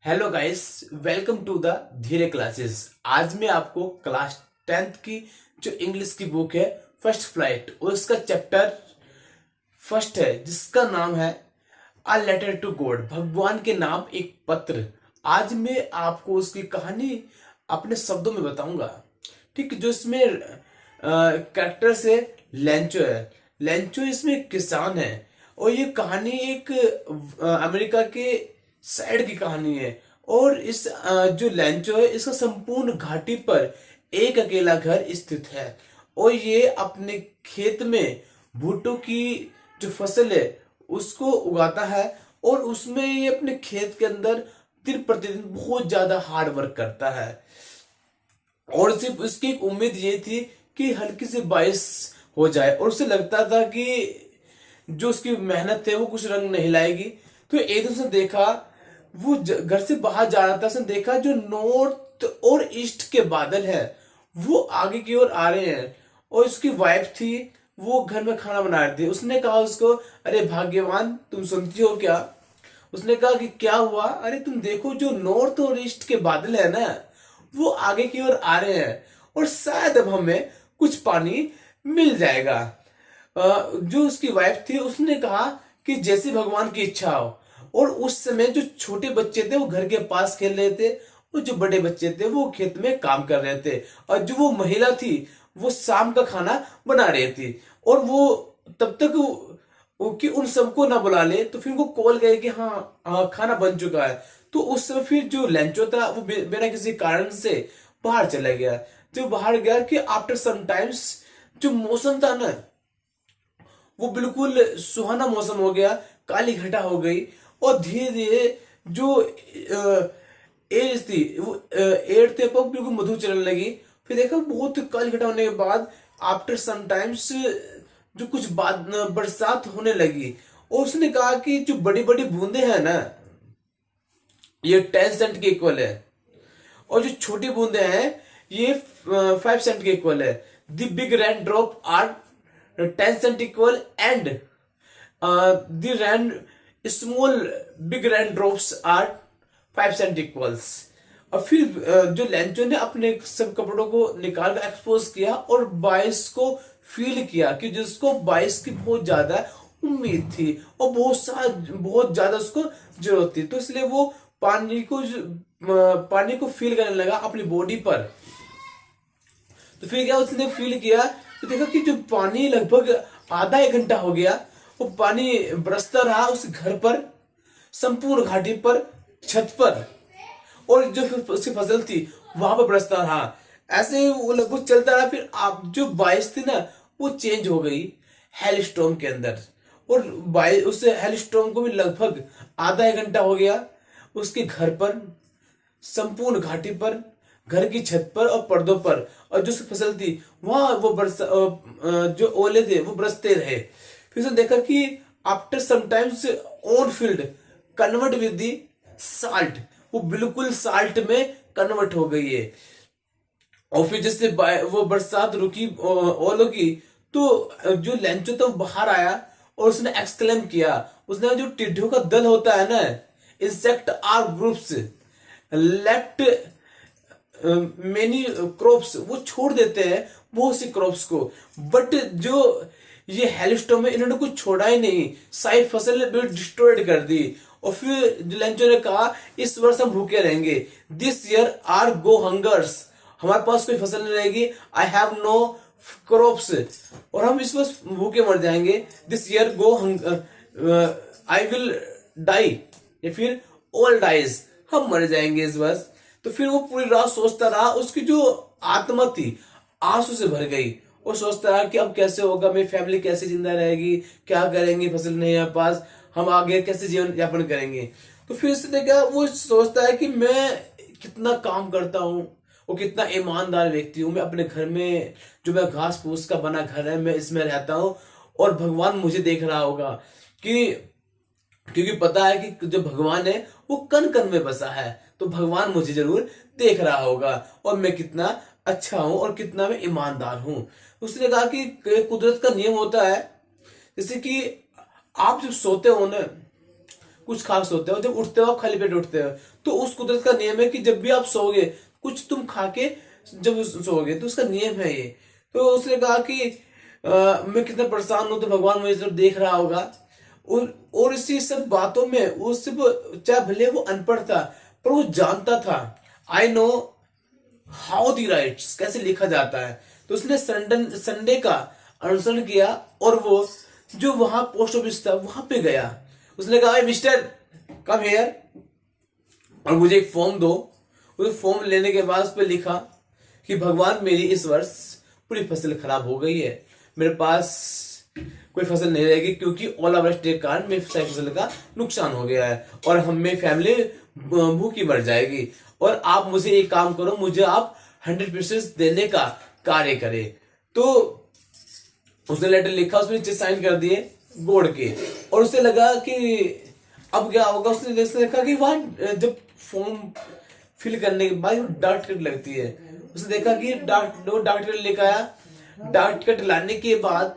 Hello guys, welcome to the Dhire classes. आज मैं आपको क्लास 10th की जो इंग्लिश की बुक है फर्स्ट फ्लाइट और उसका चैप्टर फर्स्ट है जिसका नाम है अ लेटर टू गॉड, भगवान के नाम एक पत्र। आज मैं आपको उसकी कहानी अपने शब्दों में बताऊंगा। ठीक, जो इसमें कैरेक्टर से लेंचो है। लेंचो इसमें एक किसान है और ये कहानी एक अमेरिका के साइड की कहानी है। और इस जो लेंचो है इसका संपूर्ण घाटी पर एक अकेला घर स्थित है और ये अपने खेत में भुट्टो की जो फसल है उसको उगाता है और उसमें ये अपने खेत के अंदर दिन प्रतिदिन बहुत ज्यादा हार्ड वर्क करता है। और सिर्फ उसकी एक उम्मीद ये थी कि हल्की सी बारिश हो जाए और उसे लगता था कि जो उसकी मेहनत है वो कुछ रंग नहीं लाएगी। तो एक दिन उसने देखा, वो घर से बाहर जा रहा था, उसने देखा जो नॉर्थ और ईस्ट के बादल है वो आगे की ओर आ रहे हैं। और उसकी वाइफ थी, वो घर में खाना बना रही थी। उसने कहा उसको, अरे भाग्यवान, तुम सुनती हो क्या? उसने कहा कि क्या हुआ? अरे तुम देखो, जो नॉर्थ और ईस्ट के बादल है ना वो आगे की ओर आ रहे हैं और शायद अब हमें कुछ पानी मिल जाएगा। जो उसकी वाइफ थी उसने कहा कि जैसे भगवान की इच्छा हो। और उस समय जो छोटे बच्चे थे वो घर के पास खेल रहे थे और जो बड़े बच्चे थे वो खेत में काम कर रहे थे। और जो वो महिला थी वो शाम का खाना बना रही थी। और वो तब तक कि उन सबको ना बुला ले तो फिर उनको कॉल गए कि हाँ खाना बन चुका है। तो उस समय फिर जो लेंचो था वो बिना किसी कारण से बाहर चला गया। जो बाहर गया कि आफ्टर सम टाइम्स जो मौसम था ना वो बिल्कुल सुहाना मौसम हो गया, काली घटा हो गई। और धीरे धीरे जो एज थी वो एयर थे वो बिल्कुल मधुर चलने लगी। फिर देखा बहुत काली घटा होने के बाद आफ्टर सम टाइम्स जो कुछ बाद बरसात होने लगी। और उसने कहा कि जो बड़ी बड़ी बूंदे हैं ना ये 10 सेंट के इक्वल है और जो छोटी बूंदे हैं ये 5 सेंट के इक्वल है। The big rain drop are 10 cent equal and the rain small big rain drops are 5 cent equals. और फिर जो लेंचो ने अपने सब कपड़ों को निकाल कर एक्सपोज किया और बारिश को फील किया कि जिसको बारिश की बहुत ज्यादा उम्मीद थी और बहुत ज्यादा उसको जरूरत थी। तो इसलिए वो पानी को फील करने लगा अपनी बॉडी पर। तो फिर क्या उसने फील किया तो देखा कि जो पानी लगभग आधा एक घंटा हो गया वो पानी बरसता रहा उस घर पर, संपूर्ण घाटी पर, छत पर। और जो उसकी फसल थी वहां पर बरसता रहा। ऐसे ही वो लगभग चलता रहा। फिर आप जो बारिश थी ना वो चेंज हो गई हेल स्टॉर्म के अंदर। और बारिश उस हेल स्टॉर्म को भी लगभग आधा एक घंटा हो गया उसके घर पर, संपूर्ण घाटी पर, घर की छत पर और पर्दों पर। और जो उसकी फसल थी वहां वो जो ओले थे वो बरसते रहे। फिर उसने देखा कि after sometimes on field convert with the salt, वो बिल्कुल साल्ट में कन्वर्ट हो गई है। और फिर जैसे वो बरसात रुकी ओलों की तो जो लेंचो था वो बाहर आया और उसने एक्सक्लेम किया। उसने जो टिड्डियों का दल होता है ना, insect are groups left many crops, वो छोड़ देते हैं बहुत सी क्रॉप्स को। बट जो ये हेलस्टॉर्म है इन्होंने कुछ छोड़ा ही नहीं, सारी फसल भी डिस्ट्रॉयड कर दी। और फिर लेंचो ने कहा इस वर्ष हम भूखे रहेंगे, this year are go hungers, हमारे पास कोई फसल नहीं रहेगी, आई हैव नो क्रॉप्स, और हम इस वर्ष भूखे मर जाएंगे। This year go I will die, या फिर ऑल डाइज, हम मर जाएंगे इस वर्ष। तो फिर वो पूरी रात सोचता रहा, उसकी जो आत्मा थी आंसू से भर गई और सोचता रहा कि अब कैसे होगा, मेरी फैमिली कैसे जिंदा रहेगी, क्या करेंगे, फसल नहीं है पास, हम आगे कैसे जीवन यापन करेंगे। तो फिर इसने क्या वो सोचता है कि मैं कितना काम करता हूँ और कितना ईमानदार व्यक्ति हूँ। मैं अपने घर में जो मैं घास फूस का बना घर है मैं इसमें रहता हूँ और भगवान मुझे देख रहा होगा कि, क्योंकि पता है कि जो भगवान है वो कन कन में बसा है, तो भगवान मुझे जरूर देख रहा होगा और मैं कितना अच्छा हूं और कितना मैं ईमानदार हूं। उसने कहा कि कुदरत का नियम होता है, जैसे कि आप जब सोते हो ना कुछ खा के सोते हो, जब उठते हो आप खाली पेट उठते हो। तो उस कुदरत का नियम है कि जब भी आप सोओगे कुछ तुम खा के जब सोओगे, तो उसका नियम है ये। तो उसने कहा कि मैं कितना परेशान हूं, तो भगवान मुझे सब देख रहा होगा। और इसी सब बातों में वो सिर्फ, चाहे भले वो अनपढ़ था, पर वो जानता था I know how the rights, कैसे लिखा जाता है। तो उसने संडे का अनुसरण किया और वो जो वहां पोस्ट ऑफिस था वहां पे गया। उसने कहा मिस्टर कम हियर, और मुझे एक फॉर्म दो। उस फॉर्म लेने के बाद उस पर लिखा कि भगवान मेरी इस वर्ष पूरी फसल खराब हो गई है, मेरे पास कोई फसल नहीं रहेगी, क्योंकि ओलावृष्टि के कारण मेरी सारी फसल का नुकसान हो गया है और हमें फैमिली भूखी मर जाएगी। और आप मुझे एक काम करो, मुझे आप 100% देने का कार्य करें। तो उसने लेटर लिखा, उसमें नीचे साइन कर दिए बोर्ड के। और उसे लगा कि अब क्या होगा। उसने देखा कि वहां जब फॉर्म फिल करने के बाद डाक टिकट लगती है, उसने देखा कि डाक टिकट लेकर आया। डाक टिकट लाने के बाद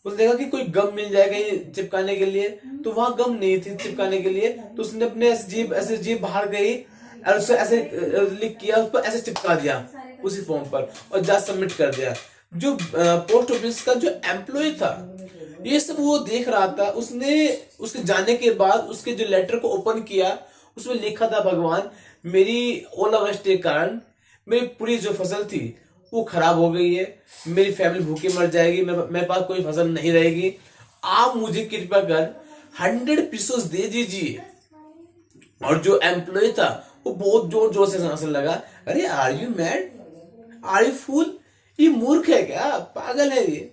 उसने देखा कि कोई गम मिल जाएगा ये चिपकाने के लिए, तो वहां गम नहीं थी चिपकाने के लिए। तो उसने अपने ऐसे जीभ बाहर गई और उससे ऐसे लिख किया, उस पर ऐसे चिपका दिया उसी फॉर्म पर और जा सबमिट कर दिया। जो पोस्ट ऑफिस का जो एम्प्लॉय था ये सब वो देख रहा था। उसने उसके जाने के बाद उसके जो लेटर को ओपन किया, उसमें लिखा था भगवान मेरी ओलावृष्टि के कारण मेरी पूरी जो फसल थी वो खराब हो गई है, मेरी फैमिली भूखे मर जाएगी, मेरे पास कोई फसल नहीं रहेगी, आप मुझे कृपया कर 100 दे दीजिए। और जो एम्प्लॉय था वो बहुत जोर जोर से हंसने लगा, अरे are you mad, are you fool, ये मूर्ख है क्या, पागल है ये।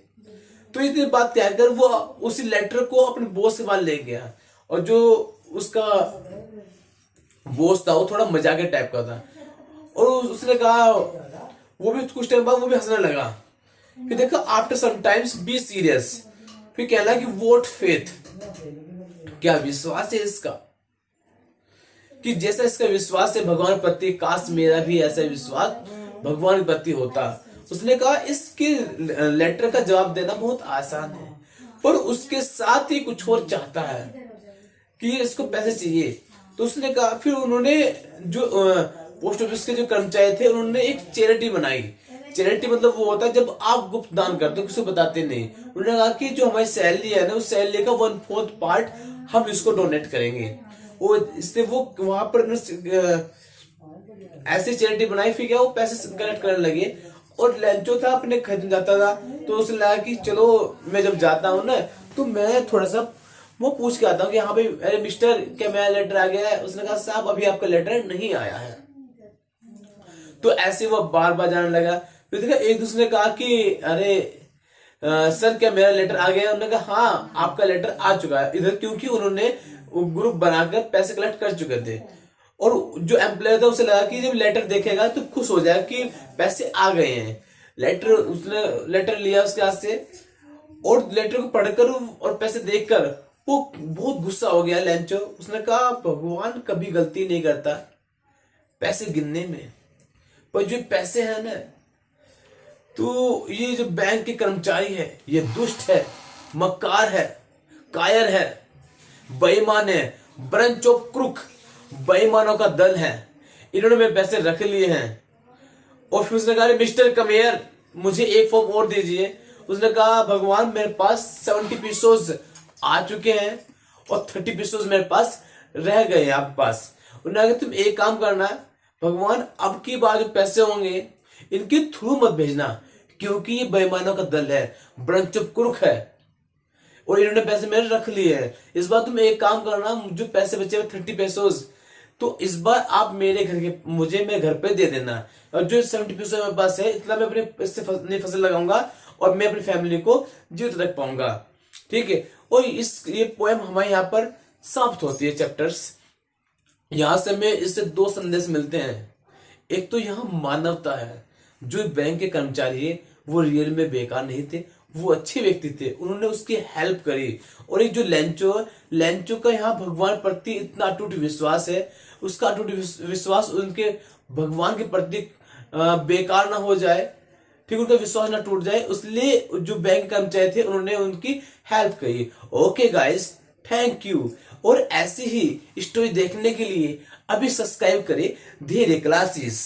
तो इतनी बात कहकर वो उसी लेटर को अपने बॉस के पास ले गया। और जो उसका बॉस था वो थोड़ा मजाकिया टाइप का था, और उसने कहा, वो भी कुछ टाइम बाद वो भी हंसने लगा। फिर देखा after some times be serious, फिर कहला कि वोट फेथ, क्या विश्वास है इसका, कि जैसा इसका विश्वास है भगवान प्रति, काश मेरा भी ऐसा विश्वास भगवान के प्रति होता। उसने कहा इसके लेटर का जवाब देना बहुत आसान है, पर उसके साथ ही कुछ और चाहता है कि इसको पैसे चाहिए। तो उसने कहा, फिर उन्होंने जो पोस्ट ऑफिस के जो कर्मचारी थे उन्होंने एक चैरिटी बनाई। चैरिटी मतलब वो होता है जब आप गुप्त दान करते हो, किसी को बताते नहीं। उन्होंने कहा कि जो हमारी सैलरी है ना, उस सैलरी का 1/4 पार्ट हम इसको डोनेट करेंगे। वो इससे वो वहां पर ऐसी चैरिटी बनाई, फिर क्या वो पैसे कलेक्ट करने लगे। और लंचो था अपने खरीद जाता था, तो उसने लगा कि चलो मैं जब जाता हूँ ना तो मैं थोड़ा सा वो पूछ के आता हूँ कि हाँ भाई अरे मिस्टर क्या मेरा लेटर आ गया है। उसने कहा साहब अभी आपका लेटर नहीं आया है। तो ऐसे वो बार बार जाने लगा। फिर देखा एक दूसरे ने कहा कि अरे सर क्या मेरा लेटर आ गया है। उन्होंने कहा हाँ आपका लेटर आ चुका है इधर, क्योंकि उन्होंने ग्रुप बनाकर पैसे कलेक्ट कर चुके थे। और जो एम्प्लॉय था उसे लगा कि जब लेटर देखेगा तो खुश हो जाएगा कि पैसे आ गए हैं। लेटर उसने लेटर लिया उसके हाथ से, और लेटर को पढ़कर और पैसे देखकर वो बहुत गुस्सा हो गया लेंचो। उसने कहा भगवान कभी गलती नहीं करता पैसे गिनने में, पर जो पैसे है ना, तो ये जो बैंक के कर्मचारी है ये दुष्ट है, मक्कार है, कायर है, बेईमान है, ब्रंच ऑफ क्रुक, बेईमानों का दल है। इन्होंने मेरे पैसे रख लिए हैं। और फिर उसने कहा मिस्टर कमेयर मुझे एक फॉर्म और दीजिए। उसने कहा भगवान मेरे पास 70 पीसोस आ चुके हैं और 30 पीसोस मेरे पास रह गए हैं आपके पास। उन्होंने कहा तुम एक काम करना भगवान, अब की बार जो पैसे होंगे इनके थ्रू मत भेजना, क्योंकि ये बेईमानों का दल है, ब्रंच ऑफ क्रुक है, और इन्होंने पैसे मेरे रख लिए हैं। इस बार तुम एक काम करना, जो पैसे बचे हुए 30 पेसोस, तो इस बार आप मेरे घर के मुझे मेरे घर पे दे देना, और जो 70 पेसो मेरे पास है इतना मैं अपने इससे नई फसल लगाऊंगा और मैं अपनी फैमिली को जीवित रख पाऊंगा। ठीक है। और ये पोएम हमारे यहाँ पर समाप्त होती है चैप्टर्स। यहां से हमें इससे 2 संदेश मिलते हैं। एक तो यहाँ मानवता है, जो बैंक के कर्मचारी है वो रियल में बेकार नहीं थे, वो अच्छे व्यक्ति थे, उन्होंने उसकी हेल्प करी। और एक जो लेंचो का यहाँ भगवान प्रति इतना अटूट विश्वास है, उसका अटूट विश्वास उनके भगवान के प्रति बेकार ना हो जाए, ठीक, उनका विश्वास ना टूट जाए, इसलिए जो बैंक कर्मचारी थे उन्होंने उनकी हेल्प करी। Okay guys, thank you. और ऐसी ही स्टोरी देखने के लिए अभी सब्सक्राइब करें धीरे क्लासेस।